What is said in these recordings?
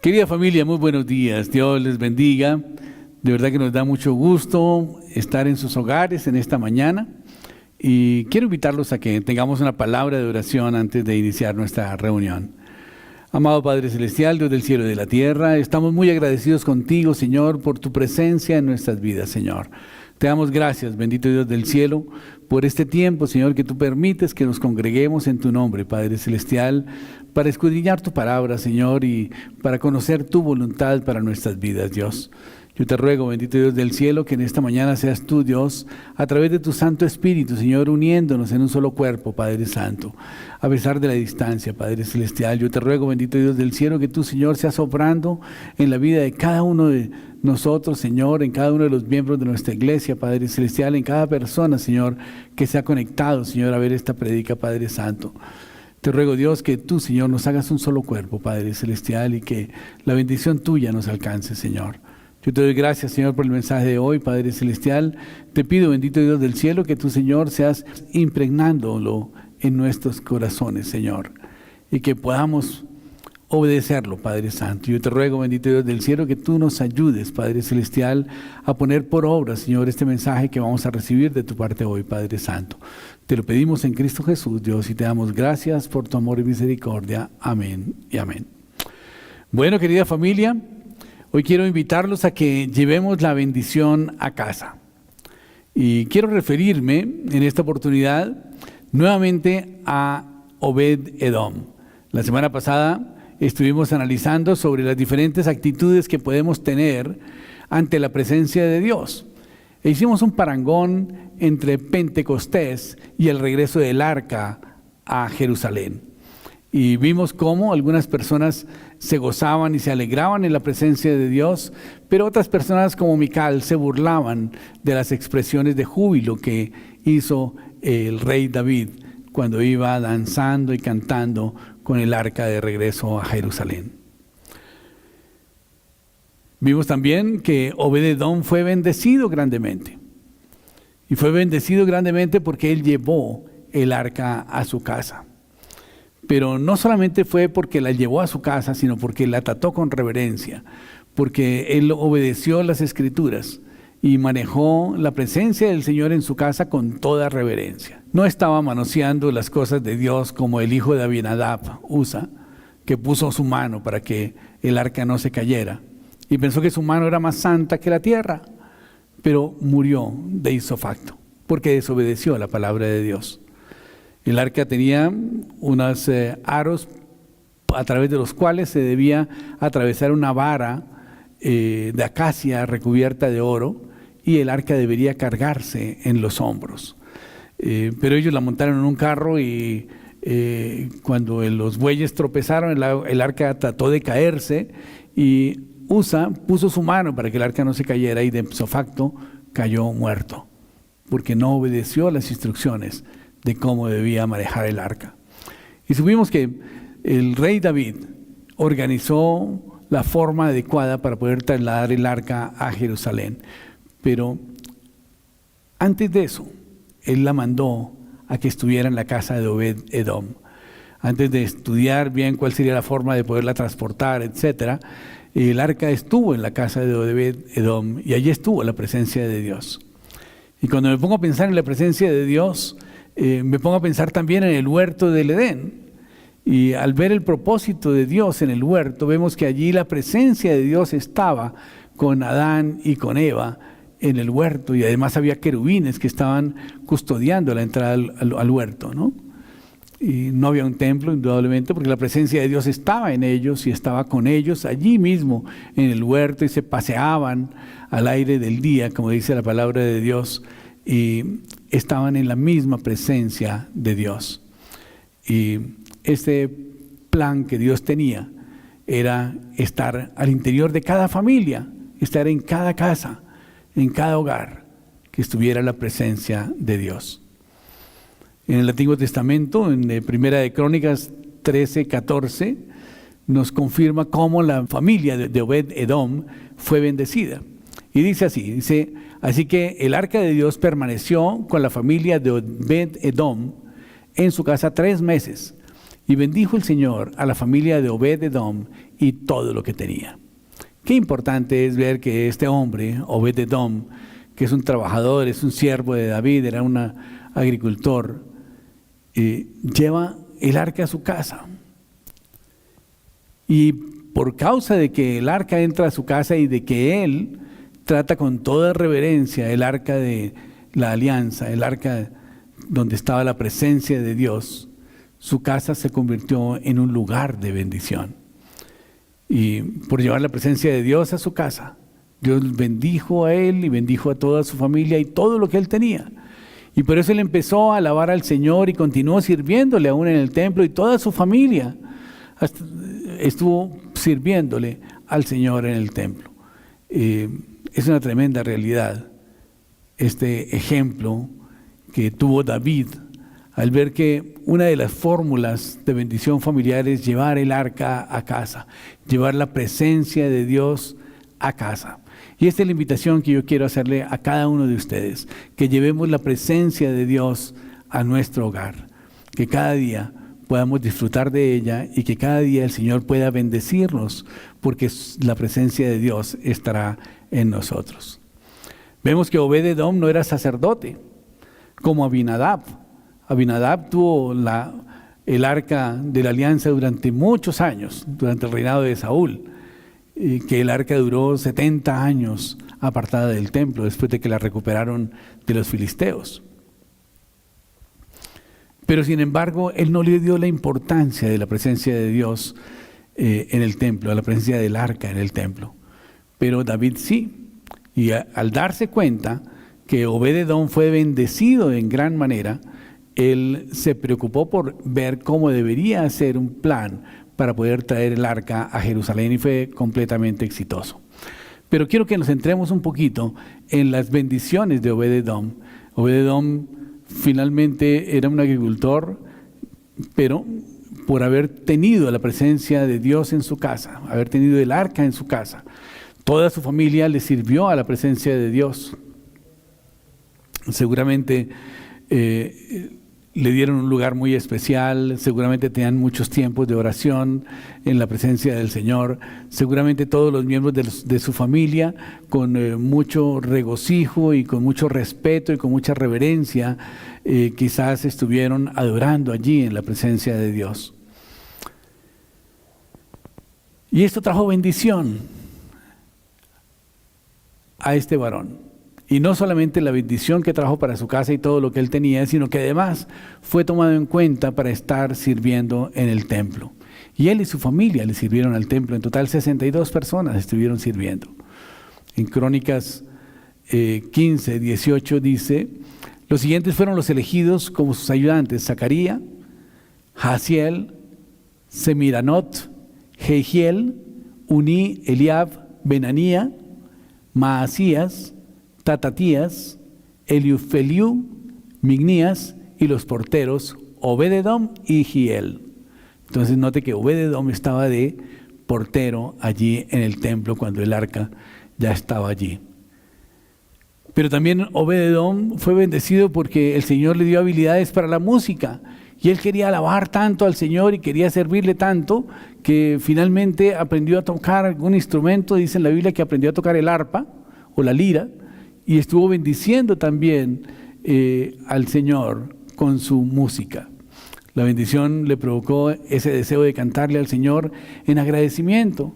Querida familia, muy buenos días. Dios les bendiga. De verdad que nos da mucho gusto estar en sus hogares en esta mañana. Y quiero invitarlos a que tengamos una palabra de oración antes de iniciar nuestra reunión. Amado Padre Celestial, Dios del cielo y de la tierra, estamos muy agradecidos contigo, Señor, por tu presencia en nuestras vidas, Señor. Te damos gracias, bendito Dios del cielo, por este tiempo, Señor, que tú permites que nos congreguemos en tu nombre, Padre Celestial, para escudriñar tu palabra, Señor, y para conocer tu voluntad para nuestras vidas, Dios. Yo te ruego, bendito Dios del cielo, que en esta mañana seas tú, Dios, a través de tu Santo Espíritu, Señor, uniéndonos en un solo cuerpo, Padre Santo, a pesar de la distancia, Padre Celestial. Yo te ruego, bendito Dios del cielo, que tú, Señor, seas obrando en la vida de cada uno de nosotros, Señor, en cada uno de los miembros de nuestra iglesia, Padre Celestial, en cada persona, Señor, que se ha conectado, Señor, a ver esta prédica, Padre Santo. Te ruego, Dios, que tú, Señor, nos hagas un solo cuerpo, Padre Celestial, y que la bendición tuya nos alcance, Señor. Yo te doy gracias, Señor, por el mensaje de hoy, Padre Celestial. Te pido, bendito Dios del cielo, que tú, Señor, seas impregnándolo en nuestros corazones, Señor, y que podamos obedecerlo, Padre Santo. Yo te ruego, bendito Dios del cielo, que tú nos ayudes, Padre Celestial, a poner por obra, Señor, este mensaje que vamos a recibir de tu parte hoy, Padre Santo. Te lo pedimos en Cristo Jesús, Dios, y te damos gracias por tu amor y misericordia. Amén y amén. Bueno, querida familia, hoy quiero invitarlos a que llevemos la bendición a casa. Y quiero referirme en esta oportunidad nuevamente a Obed-Edom. La semana pasada estuvimos analizando sobre las diferentes actitudes que podemos tener ante la presencia de Dios. E hicimos un parangón entre Pentecostés y el regreso del arca a Jerusalén. Y vimos cómo algunas personas se gozaban y se alegraban en la presencia de Dios, pero otras personas como Mical se burlaban de las expresiones de júbilo que hizo el rey David cuando iba danzando y cantando con el arca de regreso a Jerusalén. Vimos también que Obed-Edom fue bendecido grandemente. Y fue bendecido grandemente porque él llevó el arca a su casa. Pero no solamente fue porque la llevó a su casa, sino porque la trató con reverencia, porque él obedeció las Escrituras y manejó la presencia del Señor en su casa con toda reverencia. No estaba manoseando las cosas de Dios como el hijo de Abinadab, Usa, que puso su mano para que el arca no se cayera y pensó que su mano era más santa que la tierra, pero murió de ipso-facto porque desobedeció la palabra de Dios. El arca tenía unos aros a través de los cuales se debía atravesar una vara de acacia recubierta de oro, y el arca debería cargarse en los hombros. Pero ellos la montaron en un carro y cuando los bueyes tropezaron, el arca trató de caerse y Usa puso su mano para que el arca no se cayera y de ipso facto cayó muerto, porque no obedeció las instrucciones de cómo debía manejar el arca. Y supimos que el rey David organizó la forma adecuada para poder trasladar el arca a Jerusalén. Pero antes de eso, él la mandó a que estuviera en la casa de Obed-Edom. Antes de estudiar bien cuál sería la forma de poderla transportar, etc., el arca estuvo en la casa de Obed-Edom y allí estuvo la presencia de Dios. Y cuando me pongo a pensar en la presencia de Dios, me pongo a pensar también en el huerto del Edén. Y al ver el propósito de Dios en el huerto, vemos que allí la presencia de Dios estaba con Adán y con Eva en el huerto, y además había querubines que estaban custodiando la entrada al huerto, ¿no? Y no había un templo, indudablemente, porque la presencia de Dios estaba en ellos y estaba con ellos allí mismo en el huerto, y se paseaban al aire del día, como dice la palabra de Dios, y estaban en la misma presencia de Dios. Y este plan que Dios tenía era estar al interior de cada familia, estar en cada casa, en cada hogar, que estuviera la presencia de Dios. En el Antiguo Testamento, en Primera de Crónicas 13:14, nos confirma cómo la familia de Obed-Edom fue bendecida. Y dice así, así que el arca de Dios permaneció con la familia de Obed-Edom en su casa 3 meses, Y bendijo el Señor a la familia de Obed-edom y todo lo que tenía. Qué importante es ver que este hombre, Obed-edom, que es un trabajador, es un siervo de David, era un agricultor, lleva el arca a su casa. Y por causa de que el arca entra a su casa y de que él trata con toda reverencia el arca de la alianza, el arca donde estaba la presencia de Dios, su casa se convirtió en un lugar de bendición. Y por llevar la presencia de Dios a su casa, Dios bendijo a él y bendijo a toda su familia y todo lo que él tenía. Y por eso él empezó a alabar al Señor y continuó sirviéndole aún en el templo, y toda su familia estuvo sirviéndole al Señor en el templo. Es una tremenda realidad este ejemplo que tuvo David al ver que una de las fórmulas de bendición familiar es llevar el arca a casa, llevar la presencia de Dios a casa. Y esta es la invitación que yo quiero hacerle a cada uno de ustedes, que llevemos la presencia de Dios a nuestro hogar, que cada día podamos disfrutar de ella y que cada día el Señor pueda bendecirnos, porque la presencia de Dios estará en nosotros. Vemos que Obed-edom no era sacerdote, como Abinadab. Abinadab tuvo el arca de la alianza durante muchos años, durante el reinado de Saúl, que el arca duró 70 años apartada del templo, después de que la recuperaron de los filisteos. Pero sin embargo, él no le dio la importancia de la presencia de Dios en el templo, a la presencia del arca en el templo. Pero David sí, y al darse cuenta que Obed-edom fue bendecido en gran manera, él se preocupó por ver cómo debería hacer un plan para poder traer el arca a Jerusalén, y fue completamente exitoso. Pero quiero que nos centremos un poquito en las bendiciones de Obed-edom. Obed-edom finalmente era un agricultor, pero por haber tenido la presencia de Dios en su casa, haber tenido el arca en su casa, toda su familia le sirvió a la presencia de Dios. Seguramente le dieron un lugar muy especial, seguramente tenían muchos tiempos de oración en la presencia del Señor, seguramente todos los miembros de su familia con mucho regocijo y con mucho respeto y con mucha reverencia quizás estuvieron adorando allí en la presencia de Dios. Y esto trajo bendición a este varón. Y no solamente la bendición que trajo para su casa y todo lo que él tenía, sino que además fue tomado en cuenta para estar sirviendo en el templo. Y él y su familia le sirvieron al templo. En total 62 personas estuvieron sirviendo. En Crónicas 15, 18 dice: los siguientes fueron los elegidos como sus ayudantes: Zacarías, Jaasiel, Semiranot, Jehiel, Uní, Eliab, Benanía, Maasías, Tatatías, Eliufeliú, Mignías, y los porteros Obed-edom y Hiel. Entonces note que Obed-edom estaba de portero allí en el templo cuando el arca ya estaba allí. Pero también Obed-edom fue bendecido porque el Señor le dio habilidades para la música, y él quería alabar tanto al Señor y quería servirle tanto que finalmente aprendió a tocar algún instrumento. Dice en la Biblia que aprendió a tocar el arpa o la lira, y estuvo bendiciendo también al Señor con su música. La bendición le provocó ese deseo de cantarle al Señor en agradecimiento,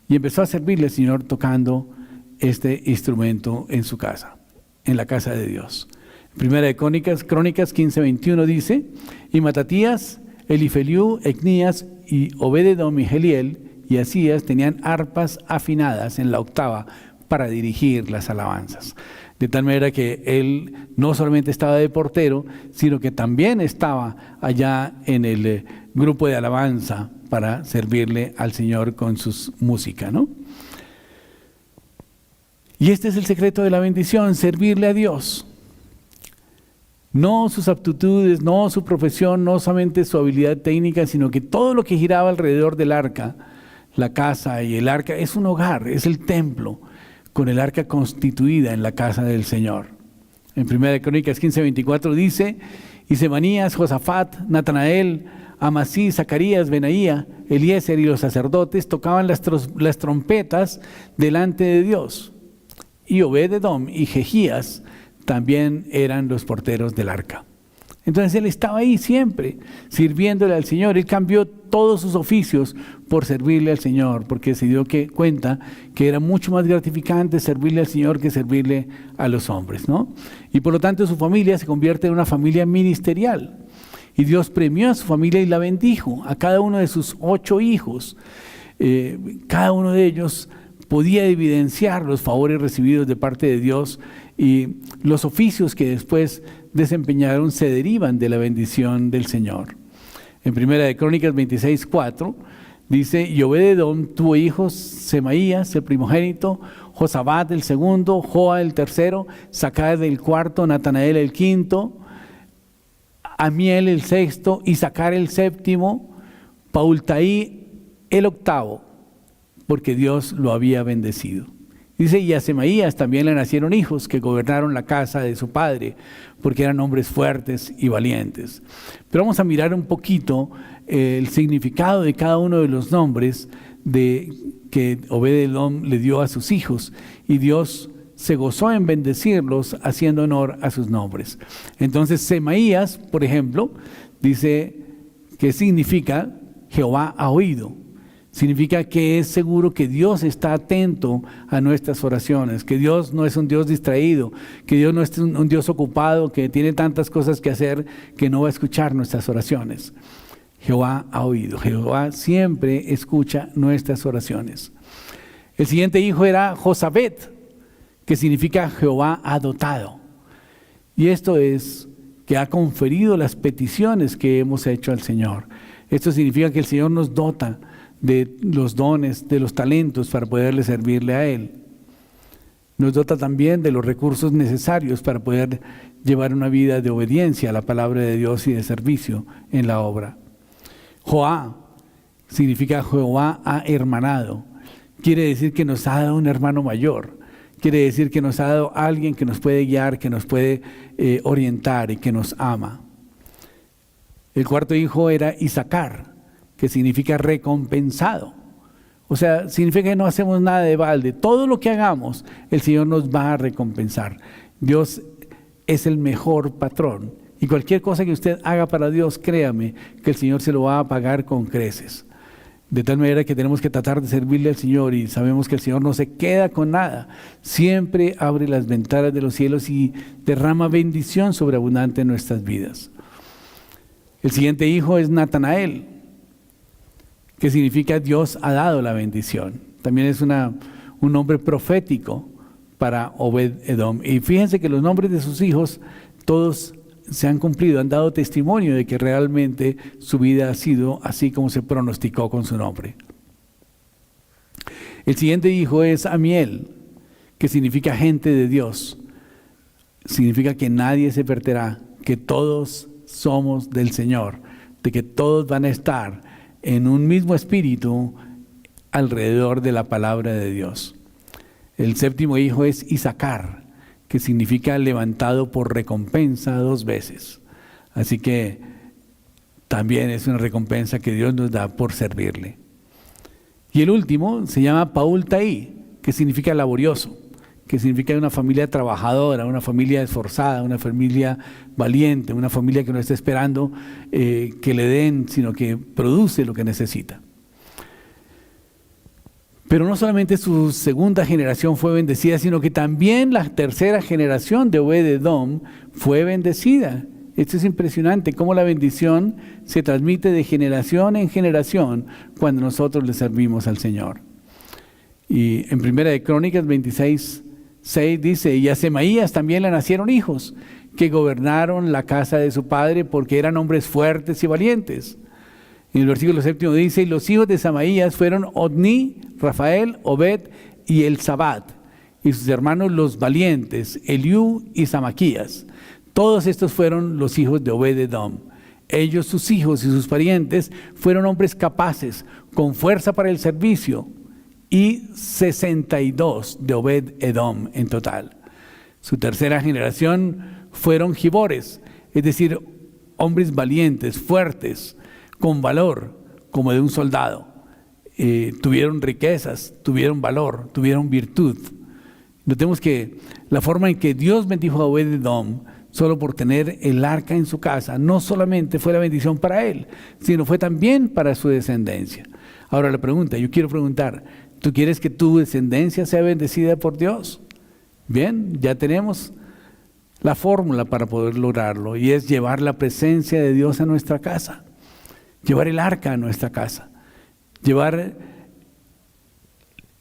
y empezó a servirle al Señor tocando este instrumento en su casa, en la casa de Dios. Primera de Crónicas 15:21 dice: y Matatías, Elifeliú, Ecnías y Obed-edom y Jeliel y Asías tenían arpas afinadas en la octava para dirigir las alabanzas. De tal manera que él no solamente estaba de portero, sino que también estaba allá en el grupo de alabanza para servirle al Señor con su música, ¿no? Y este es el secreto de la bendición: servirle a Dios. No sus aptitudes, no su profesión, no solamente su habilidad técnica, sino que todo lo que giraba alrededor del arca, la casa y el arca, es un hogar, es el templo, con el arca constituida en la casa del Señor. En 1 Crónicas 15:24 dice: y Semanías, Josafat, Natanael, Amasí, Zacarías, Benaía, Eliezer y los sacerdotes tocaban las trompetas delante de Dios. Y Obed-edom y Jehías también eran los porteros del arca. Entonces él estaba ahí siempre, sirviéndole al Señor. Él cambió todos sus oficios por servirle al Señor, porque se dio cuenta que era mucho más gratificante servirle al Señor que servirle a los hombres, ¿no? Y por lo tanto su familia se convierte en una familia ministerial. Y Dios premió a su familia y la bendijo, a cada uno de sus 8 hijos. Cada uno de ellos podía evidenciar los favores recibidos de parte de Dios, y los oficios que después desempeñaron se derivan de la bendición del Señor. En Primera de Crónicas 26:4 dice: y Obed-edom tuvo hijos, Semaías el primogénito, Josabad el segundo, Joa el tercero, Zacar el cuarto, Natanael el quinto, Amiel el sexto, Isacar el séptimo, Paultaí el octavo, porque Dios lo había bendecido. Dice: y a Semaías también le nacieron hijos que gobernaron la casa de su padre, porque eran hombres fuertes y valientes. Pero vamos a mirar un poquito el significado de cada uno de los nombres que Obed-edom le dio a sus hijos, y Dios se gozó en bendecirlos haciendo honor a sus nombres. Entonces Semaías, por ejemplo, dice que significa Jehová ha oído. Significa que es seguro que Dios está atento a nuestras oraciones, que Dios no es un Dios distraído, que Dios no es un Dios ocupado, que tiene tantas cosas que hacer que no va a escuchar nuestras oraciones. Jehová ha oído. Jehová siempre escucha nuestras oraciones. El siguiente hijo era Josabed, que significa Jehová ha dotado. Y esto es que ha conferido las peticiones que hemos hecho al Señor. Esto significa que el Señor nos dota de los dones, de los talentos para poderle servirle a Él. Nos dota también de los recursos necesarios para poder llevar una vida de obediencia a la palabra de Dios y de servicio en la obra. Joá significa Jehová ha hermanado. Quiere decir que nos ha dado un hermano mayor. Quiere decir que nos ha dado alguien que nos puede guiar, que nos puede orientar y que nos ama. El cuarto hijo era Isacar, que significa recompensado. O sea, significa que no hacemos nada de balde. Todo lo que hagamos, el Señor nos va a recompensar. Dios es el mejor patrón. Y cualquier cosa que usted haga para Dios, créame que el Señor se lo va a pagar con creces. De tal manera que tenemos que tratar de servirle al Señor, y sabemos que el Señor no se queda con nada. Siempre abre las ventanas de los cielos y derrama bendición sobreabundante en nuestras vidas. El siguiente hijo es Natanael, que significa Dios ha dado la bendición. También es un nombre profético para Obed-edom. Y fíjense que los nombres de sus hijos todos se han cumplido, han dado testimonio de que realmente su vida ha sido así como se pronosticó con su nombre. El siguiente hijo es Amiel, que significa gente de Dios. Significa que nadie se perderá, que todos somos del Señor, de que todos van a estar en un mismo espíritu alrededor de la palabra de Dios. El séptimo hijo es Isacar, que significa levantado por recompensa 2 veces. Así que también es una recompensa que Dios nos da por servirle. Y el último se llama Paultaí, que significa laborioso, que significa una familia trabajadora, una familia esforzada, una familia valiente, una familia que no está esperando que le den, sino que produce lo que necesita. Pero no solamente su segunda generación fue bendecida, sino que también la tercera generación de Obed-edom fue bendecida. Esto es impresionante, cómo la bendición se transmite de generación en generación cuando nosotros le servimos al Señor. Y en Primera de Crónicas 26:6 dice: y a Semaías también le nacieron hijos, que gobernaron la casa de su padre, porque eran hombres fuertes y valientes. En el versículo 7 dice: y los hijos de Semaías fueron Odni, Rafael, Obed y Elzabad, y sus hermanos los valientes, Eliú y Samaquías. Todos estos fueron los hijos de Obed-edom. Ellos, sus hijos y sus parientes, fueron hombres capaces, con fuerza para el servicio, y 62 de Obed-edom en total. Su tercera generación fueron gibores, es decir, hombres valientes, fuertes, con valor, como de un soldado. Tuvieron riquezas, tuvieron valor, tuvieron virtud. Notemos que la forma en que Dios bendijo a Obed-Edom, solo por tener el arca en su casa, no solamente fue la bendición para él, sino fue también para su descendencia. Ahora la pregunta, yo quiero preguntar, ¿tú quieres que tu descendencia sea bendecida por Dios? Bien, ya tenemos la fórmula para poder lograrlo, y es llevar la presencia de Dios a nuestra casa, llevar el arca a nuestra casa, llevar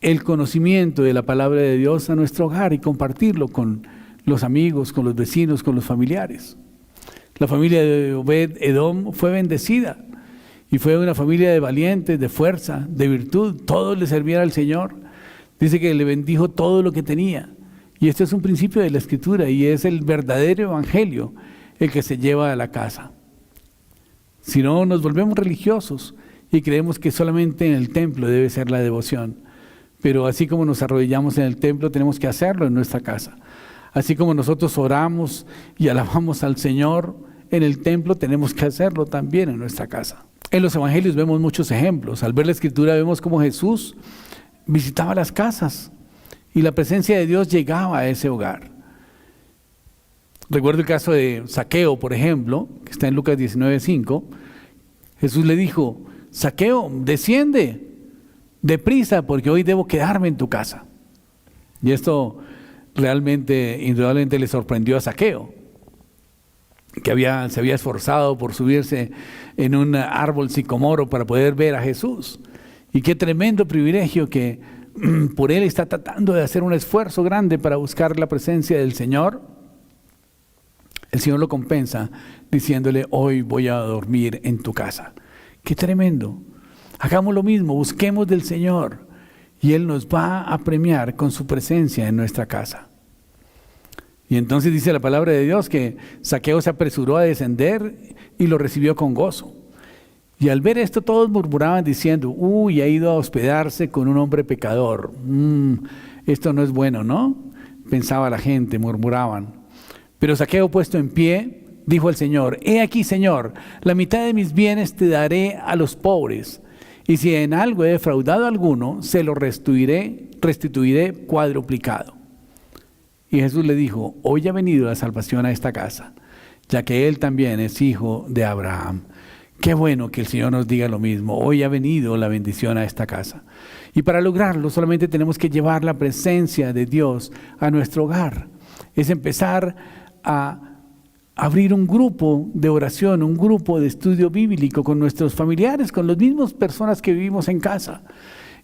el conocimiento de la palabra de Dios a nuestro hogar y compartirlo con los amigos, con los vecinos, con los familiares. La familia de Obed-Edom fue bendecida y fue una familia de valientes, de fuerza, de virtud. Todos le servían al Señor. Dice que le bendijo todo lo que tenía. Y este es un principio de la Escritura y es el verdadero evangelio el que se lleva a la casa. Si no, nos volvemos religiosos y creemos que solamente en el templo debe ser la devoción. Pero así como nos arrodillamos en el templo, tenemos que hacerlo en nuestra casa. Así como nosotros oramos y alabamos al Señor en el templo, tenemos que hacerlo también en nuestra casa. En los evangelios vemos muchos ejemplos. Al ver la Escritura vemos cómo Jesús visitaba las casas y la presencia de Dios llegaba a ese hogar. Recuerdo el caso de Zaqueo, por ejemplo, que está en Lucas 19:5. Jesús le dijo: Zaqueo, desciende deprisa, porque hoy debo quedarme en tu casa. Y esto realmente, indudablemente, le sorprendió a Zaqueo, que se había esforzado por subirse en un árbol sicomoro para poder ver a Jesús. Y qué tremendo privilegio que por él está tratando de hacer un esfuerzo grande para buscar la presencia del Señor. El Señor lo compensa diciéndole: hoy voy a dormir en tu casa. Qué tremendo. Hagamos lo mismo, busquemos del Señor y Él nos va a premiar con su presencia en nuestra casa. Y entonces dice la palabra de Dios que Zaqueo se apresuró a descender y lo recibió con gozo. Y al ver esto todos murmuraban diciendo: uy, ha ido a hospedarse con un hombre pecador. Esto no es bueno, ¿no? Pensaba la gente, murmuraban. Pero Zaqueo, puesto en pie, dijo al Señor: he aquí, Señor, la mitad de mis bienes te daré a los pobres, y si en algo he defraudado a alguno, se lo restituiré cuadruplicado. Y Jesús le dijo: hoy ha venido la salvación a esta casa, ya que él también es hijo de Abraham. Qué bueno que el Señor nos diga lo mismo: hoy ha venido la bendición a esta casa. Y para lograrlo solamente tenemos que llevar la presencia de Dios a nuestro hogar. Es empezar a abrir un grupo de oración, un grupo de estudio bíblico con nuestros familiares, con las mismas personas que vivimos en casa,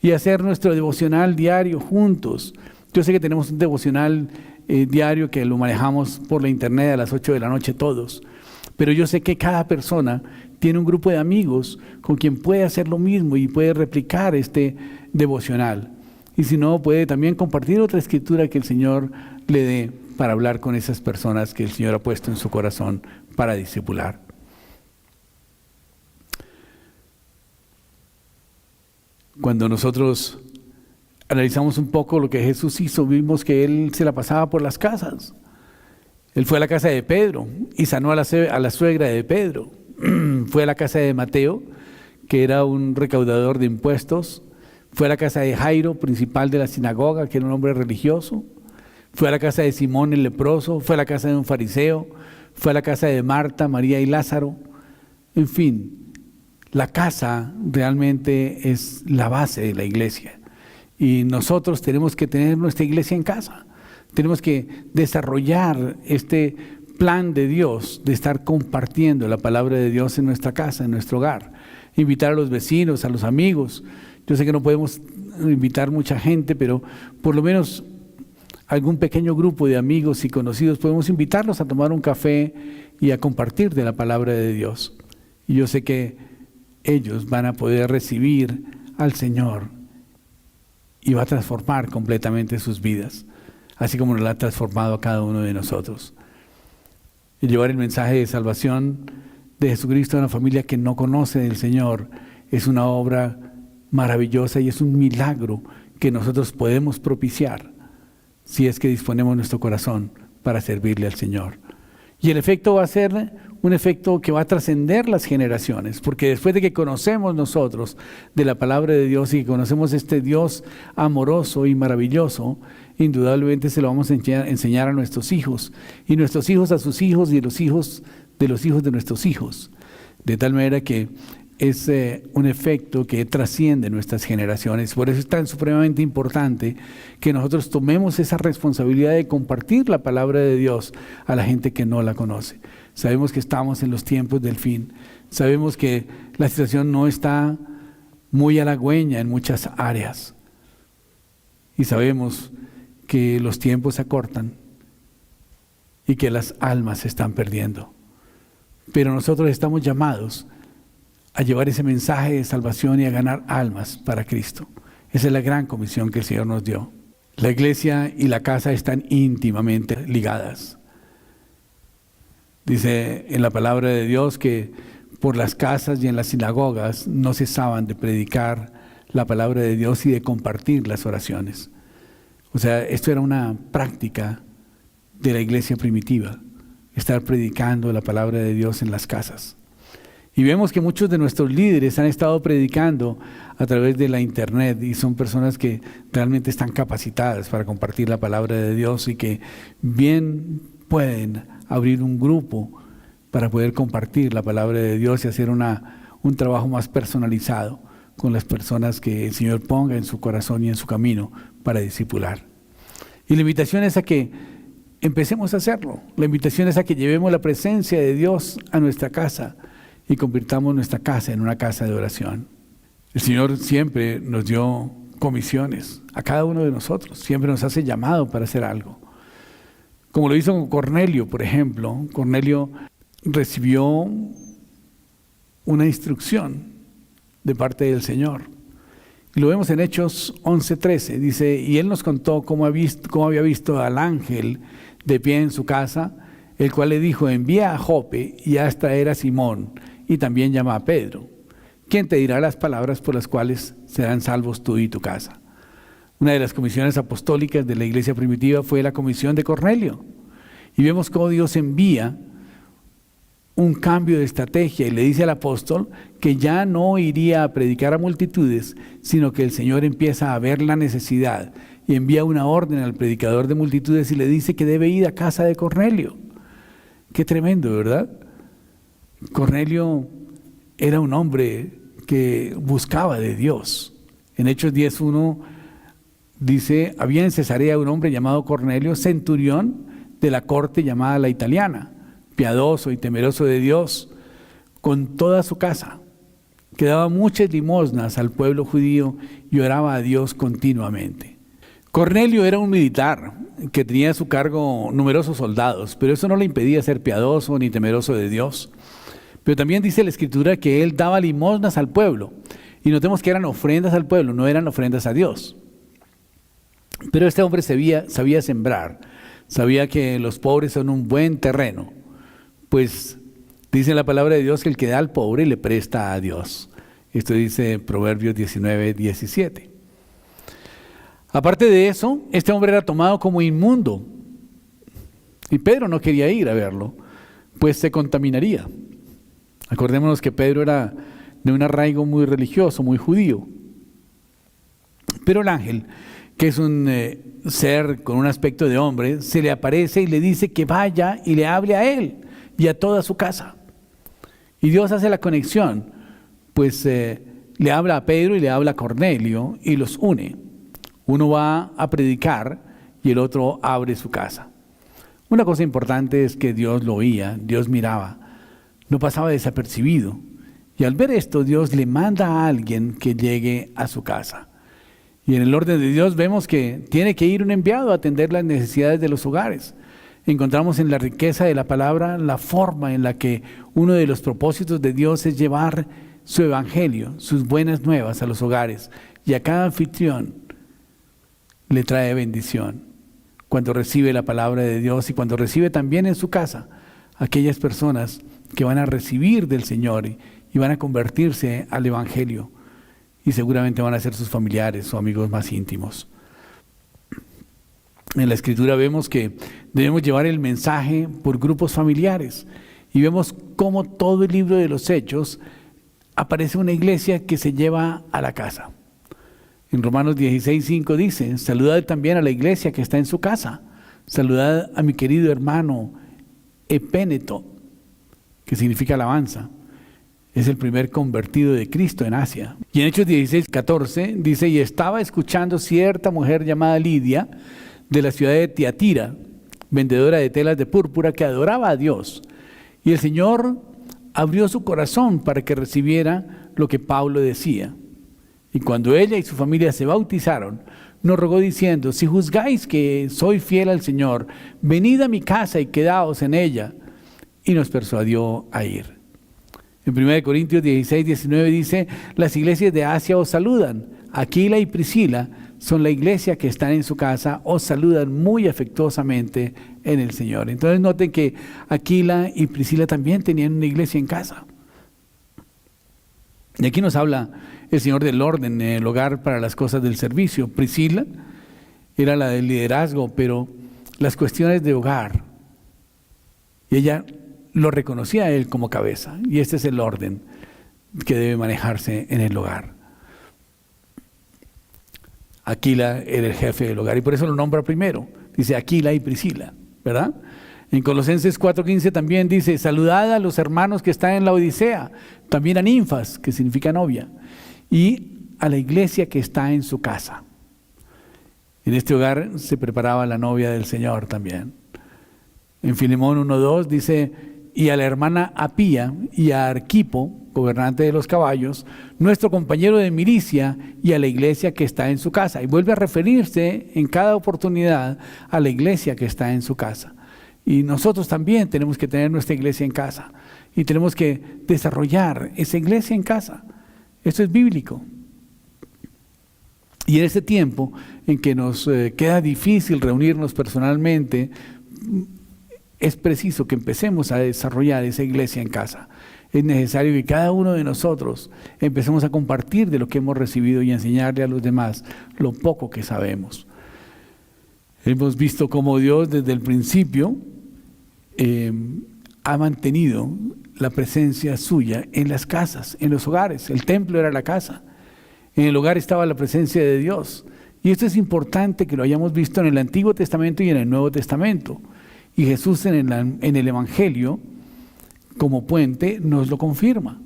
y hacer nuestro devocional diario juntos. Yo sé que tenemos un devocional diario que lo manejamos por la internet a las 8 de la noche todos, pero yo sé que cada persona tiene un grupo de amigos con quien puede hacer lo mismo y puede replicar este devocional. Y si no, puede también compartir otra escritura que el Señor le dé para hablar con esas personas que el Señor ha puesto en su corazón para discipular. Cuando nosotros analizamos un poco lo que Jesús hizo, vimos que Él se la pasaba por las casas. Él fue a la casa de Pedro y sanó a la suegra de Pedro. Fue a la casa de Mateo, que era un recaudador de impuestos. Fue a la casa de Jairo, principal de la sinagoga, que era un hombre religioso. Fue a la casa de Simón el leproso, fue a la casa de un fariseo, fue a la casa de Marta, María y Lázaro. En fin, la casa realmente es la base de la iglesia. Y nosotros tenemos que tener nuestra iglesia en casa. Tenemos que desarrollar este plan de Dios, de estar compartiendo la palabra de Dios en nuestra casa, en nuestro hogar. Invitar a los vecinos, a los amigos. Yo sé que no podemos invitar mucha gente, pero por lo menos algún pequeño grupo de amigos y conocidos podemos invitarlos a tomar un café y a compartir de la palabra de Dios. Y yo sé que ellos van a poder recibir al Señor y va a transformar completamente sus vidas, así como nos la ha transformado a cada uno de nosotros. Y llevar el mensaje de salvación de Jesucristo a una familia que no conoce del Señor es una obra maravillosa y es un milagro que nosotros podemos propiciar si es que disponemos nuestro corazón para servirle al Señor. Y el efecto va a ser un efecto que va a trascender las generaciones, porque después de que conocemos nosotros de la palabra de Dios y que conocemos este Dios amoroso y maravilloso, indudablemente se lo vamos a enseñar a nuestros hijos, y nuestros hijos a sus hijos, y los hijos de nuestros hijos, de tal manera que es un efecto que trasciende nuestras generaciones. Por eso es tan supremamente importante que nosotros tomemos esa responsabilidad de compartir la palabra de Dios a la gente que no la conoce. Sabemos que estamos en los tiempos del fin. Sabemos que la situación no está muy halagüeña en muchas áreas. Y sabemos que los tiempos se acortan y que las almas se están perdiendo. Pero nosotros estamos llamados a llevar ese mensaje de salvación y a ganar almas para Cristo. Esa es la gran comisión que el Señor nos dio. La iglesia y la casa están íntimamente ligadas. Dice en la palabra de Dios que por las casas y en las sinagogas no cesaban de predicar la palabra de Dios y de compartir las oraciones. O sea, esto era una práctica de la iglesia primitiva, estar predicando la palabra de Dios en las casas. Y vemos que muchos de nuestros líderes han estado predicando a través de la internet y son personas que realmente están capacitadas para compartir la palabra de Dios y que bien pueden abrir un grupo para poder compartir la palabra de Dios y hacer un trabajo más personalizado con las personas que el Señor ponga en su corazón y en su camino para discipular. Y la invitación es a que empecemos a hacerlo. La invitación es a que llevemos la presencia de Dios a nuestra casa y convirtamos nuestra casa en una casa de oración. El Señor siempre nos dio comisiones a cada uno de nosotros, siempre nos hace llamado para hacer algo. Como lo hizo con Cornelio, por ejemplo. Cornelio recibió una instrucción de parte del Señor. Y lo vemos en Hechos 11:13, dice, y él nos contó cómo había visto al ángel de pie en su casa, el cual le dijo, envía a Jope y haz traer a Simón, y también llama a Pedro, quien te dirá las palabras por las cuales serán salvos tú y tu casa. Una de las comisiones apostólicas de la iglesia primitiva fue la comisión de Cornelio. Y vemos cómo Dios envía un cambio de estrategia y le dice al apóstol que ya no iría a predicar a multitudes, sino que el Señor empieza a ver la necesidad y envía una orden al predicador de multitudes y le dice que debe ir a casa de Cornelio. Qué tremendo, ¿verdad? Cornelio era un hombre que buscaba de Dios. En Hechos 10:1 dice, había en Cesarea un hombre llamado Cornelio, centurión de la corte llamada la italiana, piadoso y temeroso de Dios, con toda su casa, que daba muchas limosnas al pueblo judío y oraba a Dios continuamente. Cornelio era un militar que tenía a su cargo numerosos soldados, pero eso no le impedía ser piadoso ni temeroso de Dios. Pero también dice la Escritura que él daba limosnas al pueblo, y notemos que eran ofrendas al pueblo, no eran ofrendas a Dios. Pero este hombre sabía sembrar, sabía que los pobres son un buen terreno, pues dice la palabra de Dios que el que da al pobre le presta a Dios. Esto dice Proverbios 19:17. Aparte de eso, este hombre era tomado como inmundo, y Pedro no quería ir a verlo, pues se contaminaría. Acordémonos que Pedro era de un arraigo muy religioso, muy judío. Pero el ángel, que es un ser con un aspecto de hombre, se le aparece y le dice que vaya y le hable a él y a toda su casa. Y Dios hace la conexión, pues le habla a Pedro y le habla a Cornelio y los une. Uno va a predicar y el otro abre su casa. Una cosa importante es que Dios lo oía, Dios miraba, no pasaba desapercibido. Y al ver esto, Dios le manda a alguien que llegue a su casa. Y en el orden de Dios vemos que tiene que ir un enviado a atender las necesidades de los hogares. Encontramos en la riqueza de la palabra la forma en la que uno de los propósitos de Dios es llevar su evangelio, sus buenas nuevas a los hogares. Y a cada anfitrión le trae bendición cuando recibe la palabra de Dios y cuando recibe también en su casa aquellas personas que van a recibir del Señor y van a convertirse al evangelio. Y seguramente van a ser sus familiares o amigos más íntimos. En la Escritura vemos que debemos llevar el mensaje por grupos familiares. Y vemos cómo todo el libro de los Hechos aparece una iglesia que se lleva a la casa. En Romanos 16:5 dice: saludad también a la iglesia que está en su casa. Saludad a mi querido hermano Epéneto, que significa alabanza. Es el primer convertido de Cristo en Asia. Y en Hechos 16:14 dice: y estaba escuchando cierta mujer llamada Lidia, de la ciudad de Tiatira, vendedora de telas de púrpura, que adoraba a Dios. Y el Señor abrió su corazón para que recibiera lo que Pablo decía. Y cuando ella y su familia se bautizaron, nos rogó diciendo: si juzgáis que soy fiel al Señor, venid a mi casa y quedaos en ella. Y nos persuadió a ir. En 1 Corintios 16:19 dice: las iglesias de Asia os saludan. Aquila y Priscila son la iglesia que están en su casa, os saludan muy afectuosamente en el Señor. Entonces noten que Aquila y Priscila también tenían una iglesia en casa. Y aquí nos habla el Señor del orden en el hogar para las cosas del servicio. Priscila era la del liderazgo, pero las cuestiones de hogar, y ella lo reconocía a él como cabeza, y este es el orden que debe manejarse en el hogar. Aquila era el jefe del hogar y por eso lo nombra primero. Dice Aquila y Priscila, ¿verdad? En Colosenses 4:15 también dice: saludad a los hermanos que están en la Odisea, también a Ninfas, que significa novia, y a la iglesia que está en su casa. En este hogar se preparaba la novia del Señor también. En Filemón 1:2 dice: y a la hermana Apía y a Arquipo, gobernante de los caballos, nuestro compañero de milicia, y a la iglesia que está en su casa. Y vuelve a referirse en cada oportunidad a la iglesia que está en su casa. Y nosotros también tenemos que tener nuestra iglesia en casa. Y tenemos que desarrollar esa iglesia en casa. Esto es bíblico. Y en este tiempo en que nos queda difícil reunirnos personalmente, es preciso que empecemos a desarrollar esa iglesia en casa. Es necesario que cada uno de nosotros empecemos a compartir de lo que hemos recibido y enseñarle a los demás lo poco que sabemos. Hemos visto cómo Dios desde el principio ha mantenido la presencia suya en las casas, en los hogares. El templo era la casa. En el hogar estaba la presencia de Dios. Y esto es importante que lo hayamos visto en el Antiguo Testamento y en el Nuevo Testamento. Y Jesús en el Evangelio, como puente, nos lo confirma.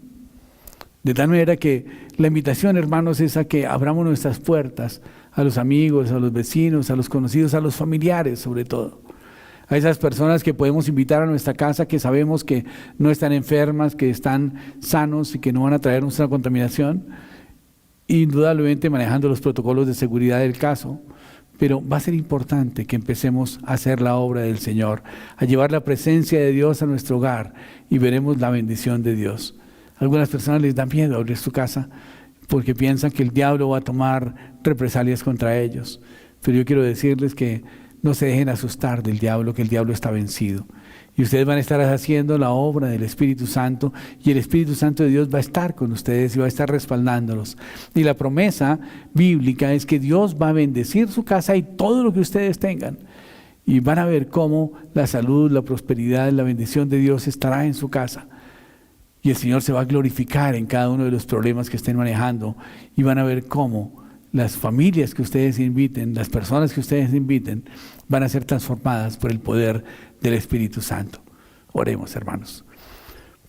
De tal manera que la invitación, hermanos, es a que abramos nuestras puertas a los amigos, a los vecinos, a los conocidos, a los familiares sobre todo. A esas personas que podemos invitar a nuestra casa, que sabemos que no están enfermas, que están sanos y que no van a traernos una contaminación. Indudablemente manejando los protocolos de seguridad del caso. Pero va a ser importante que empecemos a hacer la obra del Señor, a llevar la presencia de Dios a nuestro hogar y veremos la bendición de Dios. Algunas personas les da miedo abrir su casa porque piensan que el diablo va a tomar represalias contra ellos. Pero yo quiero decirles que no se dejen asustar del diablo, que el diablo está vencido. Y ustedes van a estar haciendo la obra del Espíritu Santo y el Espíritu Santo de Dios va a estar con ustedes y va a estar respaldándolos. Y la promesa bíblica es que Dios va a bendecir su casa y todo lo que ustedes tengan. Y van a ver cómo la salud, la prosperidad, la bendición de Dios estará en su casa. Y el Señor se va a glorificar en cada uno de los problemas que estén manejando. Y van a ver cómo las familias que ustedes inviten, las personas que ustedes inviten, van a ser transformadas por el poder del Espíritu Santo. Oremos, hermanos.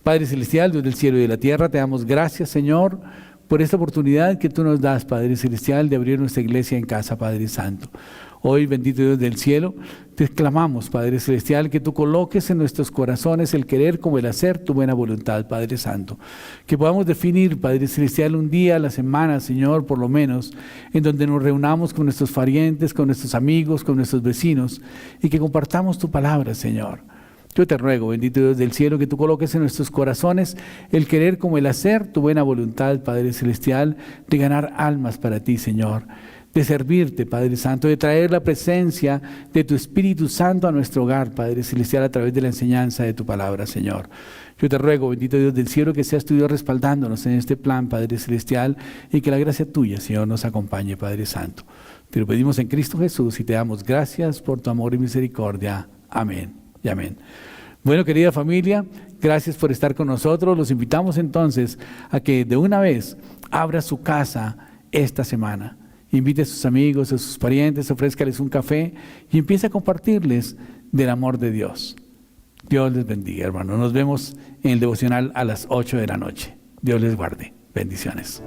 Padre Celestial, Dios del cielo y de la tierra, te damos gracias, Señor, por esta oportunidad que tú nos das, Padre Celestial, de abrir nuestra iglesia en casa, Padre Santo. Hoy, bendito Dios del cielo, te clamamos, Padre Celestial, que tú coloques en nuestros corazones el querer como el hacer tu buena voluntad, Padre Santo. Que podamos definir, Padre Celestial, un día a la semana, Señor, por lo menos, en donde nos reunamos con nuestros parientes, con nuestros amigos, con nuestros vecinos, y que compartamos tu palabra, Señor. Yo te ruego, bendito Dios del cielo, que tú coloques en nuestros corazones el querer como el hacer tu buena voluntad, Padre Celestial, de ganar almas para ti, Señor. De servirte, Padre Santo, de traer la presencia de tu Espíritu Santo a nuestro hogar, Padre Celestial, a través de la enseñanza de tu palabra, Señor. Yo te ruego, bendito Dios del cielo, que seas tu Dios respaldándonos en este plan, Padre Celestial, y que la gracia tuya, Señor, nos acompañe, Padre Santo. Te lo pedimos en Cristo Jesús y te damos gracias por tu amor y misericordia. Amén y amén. Bueno, querida familia, gracias por estar con nosotros. Los invitamos entonces a que de una vez abra su casa esta semana. Invite a sus amigos, a sus parientes, ofrézcales un café y empiece a compartirles del amor de Dios. Dios les bendiga, hermano. Nos vemos en el devocional a las 8 de la noche. Dios les guarde. Bendiciones.